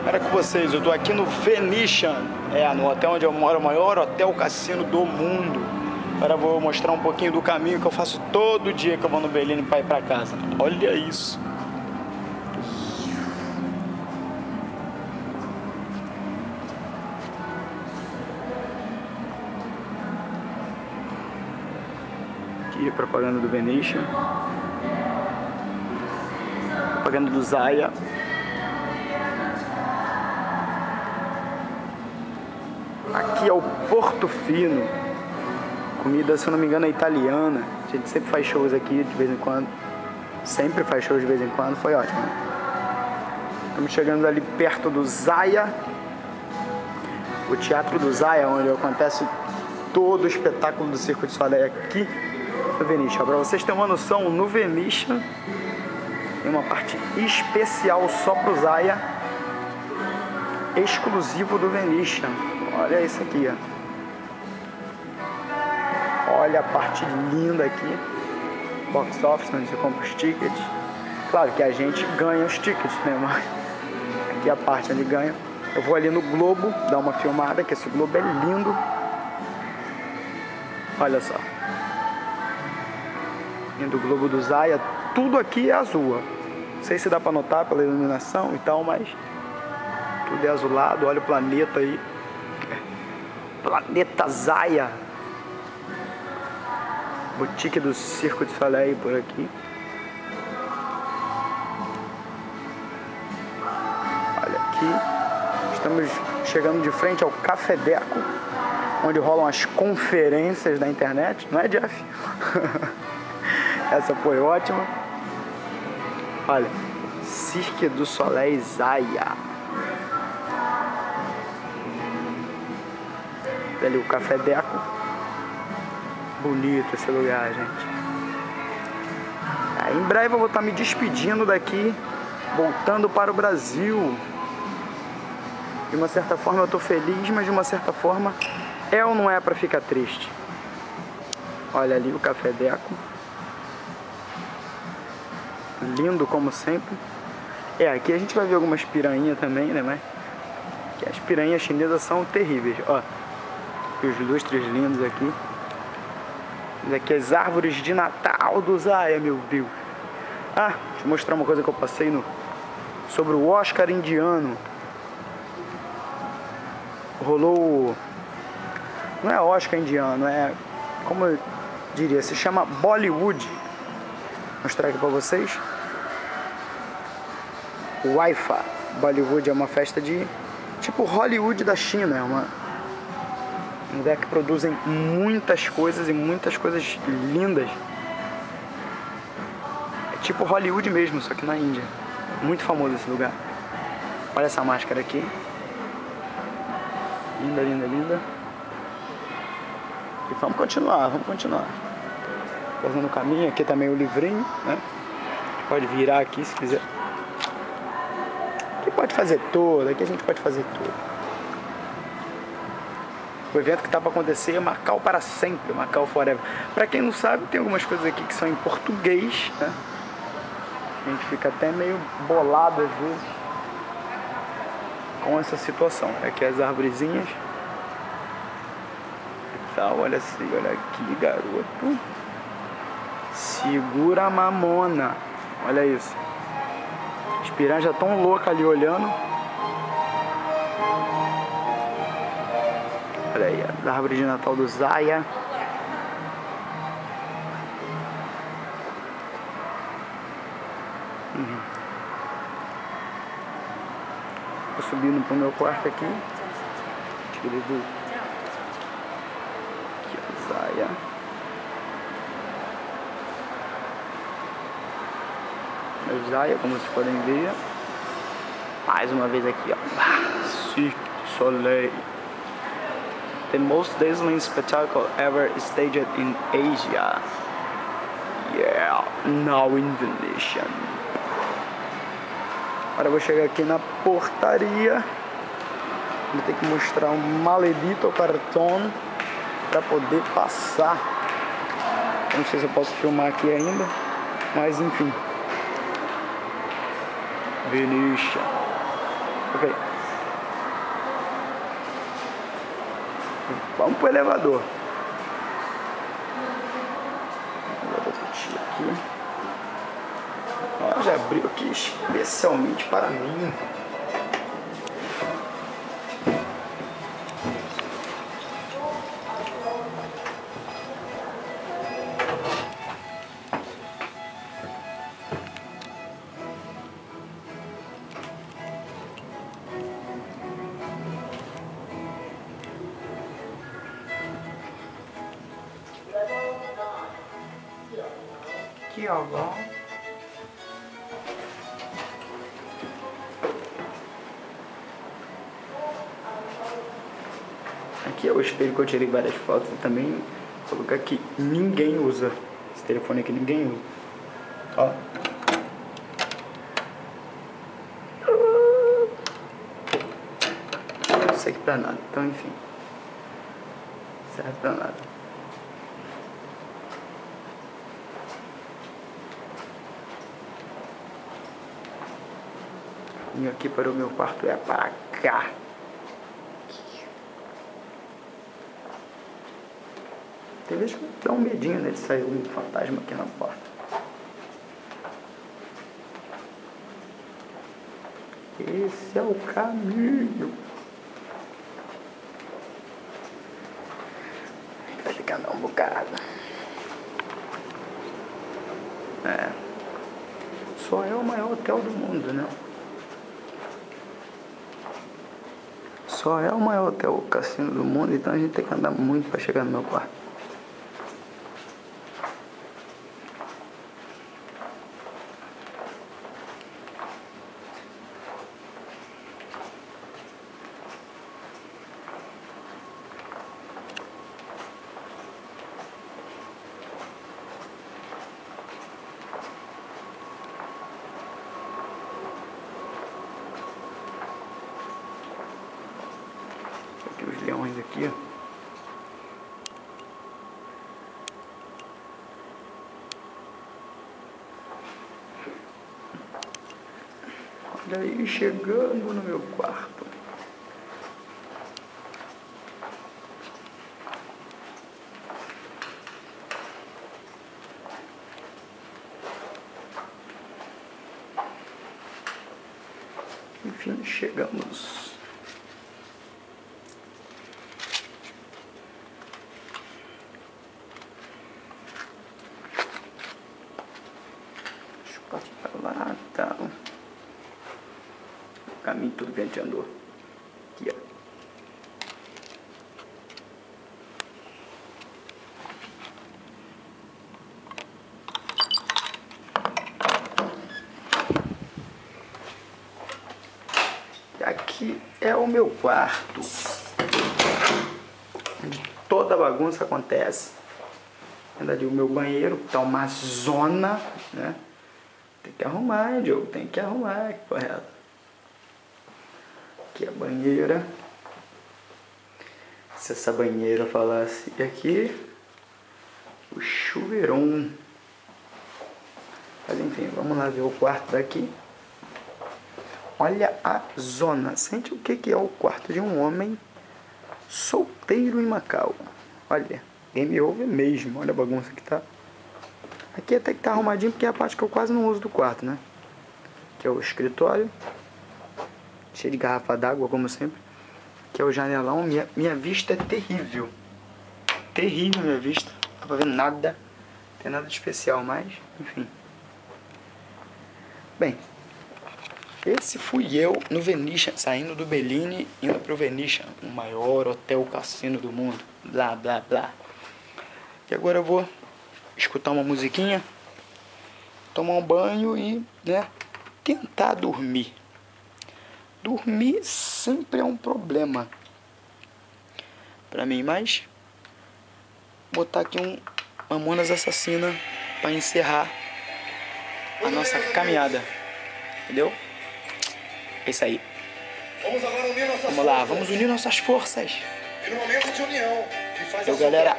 Era com vocês, eu tô aqui no Venetian, no hotel onde eu moro, o maior hotel cassino do mundo. Agora eu vou mostrar um pouquinho do caminho que eu faço todo dia que eu vou no Bellini para ir para casa. Olha isso! Aqui a propaganda do Venetian, propaganda do Zaya. Aqui é o Portofino, comida, se eu não me engano, é italiana. A gente sempre faz shows aqui de vez em quando, sempre faz shows de vez em quando, foi ótimo. Estamos chegando ali perto do Zaya, o Teatro do Zaya, onde acontece todo o espetáculo do Circo de Soleil aqui no Venetian. Para vocês terem uma noção, no Venetian tem uma parte especial só pro Zaya, exclusivo do Venetian. Olha isso aqui, ó. Olha a parte linda aqui. Box office, onde você compra os tickets. Claro que a gente ganha os tickets, né? Mas aqui é a parte onde ganha. Eu vou ali no Globo dar uma filmada, que esse Globo é lindo. Olha só. Lindo Globo do Zaya. Tudo aqui é azul, ó. Não sei se dá pra notar pela iluminação e tal, mas tudo é azulado. Olha o planeta aí. Planeta Zaya. Boutique do Circo de Soleil por aqui. Olha aqui. Estamos chegando de frente ao Café Deco, onde rolam as conferências da internet. Não é, Jeff? Essa foi ótima. Olha, Cirque du Soleil Zaya. Ali o Café Deco. Bonito esse lugar, gente. Em breve eu vou estar me despedindo daqui, voltando para o Brasil. De uma certa forma eu tô feliz, mas de uma certa forma é ou não é para ficar triste. Olha ali o Café Deco. Lindo como sempre. Aqui a gente vai ver algumas piranhas também, né? Mas que as piranhas chinesas são terríveis. Ó, os lustres lindos aqui. Aqui as árvores de Natal do Zaya, meu Deus. Deixa eu mostrar uma coisa que eu passei sobre o Oscar indiano. Rolou... Não é Oscar indiano, é... Como eu diria, se chama Bollywood. Vou mostrar aqui pra vocês. O Wi-Fi. Bollywood é uma festa de... tipo Hollywood da China, é um lugar que produzem muitas coisas e muitas coisas lindas. É tipo Hollywood mesmo, só que na Índia. Muito famoso esse lugar. Olha essa máscara aqui. Linda, linda, linda. E vamos continuar, vamos continuar. Fazendo o caminho, aqui também o livrinho, né? Pode virar aqui se quiser. Aqui pode fazer tudo, aqui a gente pode fazer tudo. O evento que está para acontecer é Macau para sempre, Macau Forever. Para quem não sabe, tem algumas coisas aqui que são em português, né? A gente fica até meio bolado às vezes com essa situação. Aqui as arvorezinhas. E tal, olha assim, olha aqui, garoto. Segura a mamona. Olha isso. As piranhas já estão loucas ali olhando. Olha aí, a árvore de Natal do Zaya. Tô subindo pro meu quarto aqui. Querido. Aqui é o Zaya. O Zaya, como vocês podem ver. Mais uma vez aqui, ó. Cirque du Soleil. The most dazzling spectacle ever staged in Asia. Yeah, now in Venetian. Agora eu vou chegar aqui na portaria. Vou ter que mostrar um maledito cartão para poder passar. Não sei se eu posso filmar aqui ainda, mas enfim. Venetian. Ok. Vamos pro elevador. Aqui. Ó, já abriu aqui especialmente para mim. Aqui, ó, bom. Aqui é o espelho que eu tirei várias fotos e também vou colocar aqui. Ninguém usa esse telefone aqui, ninguém usa. Ó. Não serve pra nada, então enfim. Serve pra nada. E aqui para o meu quarto é para cá. Tem vezes que dá um medinho, né, de sair um fantasma aqui na porta. Esse é o caminho. Vai ficar andar um bocado. É. Só é o maior hotel do mundo, né? Só é o maior hotel cassino do mundo, então a gente tem que andar muito para chegar no meu quarto. Aqui os leões aqui, ó. Olha aí, chegando no meu quarto. Enfim, chegamos. Deixa eu pra lá, tá. O caminho todo que a gente andou. Aqui, ó. Aqui é o meu quarto, onde toda bagunça acontece. Na verdade, o meu banheiro tá uma zona, né? Tem que arrumar, Diogo, tem que arrumar, correto. Aqui é a banheira. Se essa banheira falasse aqui, o chuveirão. Mas enfim, vamos lá ver o quarto daqui. Olha a zona. Sente o que é o quarto de um homem solteiro em Macau. Olha, game over mesmo. Olha a bagunça que tá. Aqui até que tá arrumadinho, porque é a parte que eu quase não uso do quarto, né? Que é o escritório. Cheio de garrafa d'água, como sempre. Que é o janelão. Minha vista é terrível. Terrível minha vista. Não dá pra ver nada. Não tem nada de especial, mas enfim. Bem, esse fui eu no Venetian, saindo do Bellini, indo pro Venetian, o maior hotel cassino do mundo, blá blá blá. E agora eu vou escutar uma musiquinha, tomar um banho e, né, tentar dormir. Dormir sempre é um problema pra mim, mas botar aqui um Mamonas Assassina pra encerrar a nossa caminhada, entendeu? É isso aí. Vamos agora unir nossas Vamos lá, vamos unir nossas forças. E no momento de união, que faz Então, galera,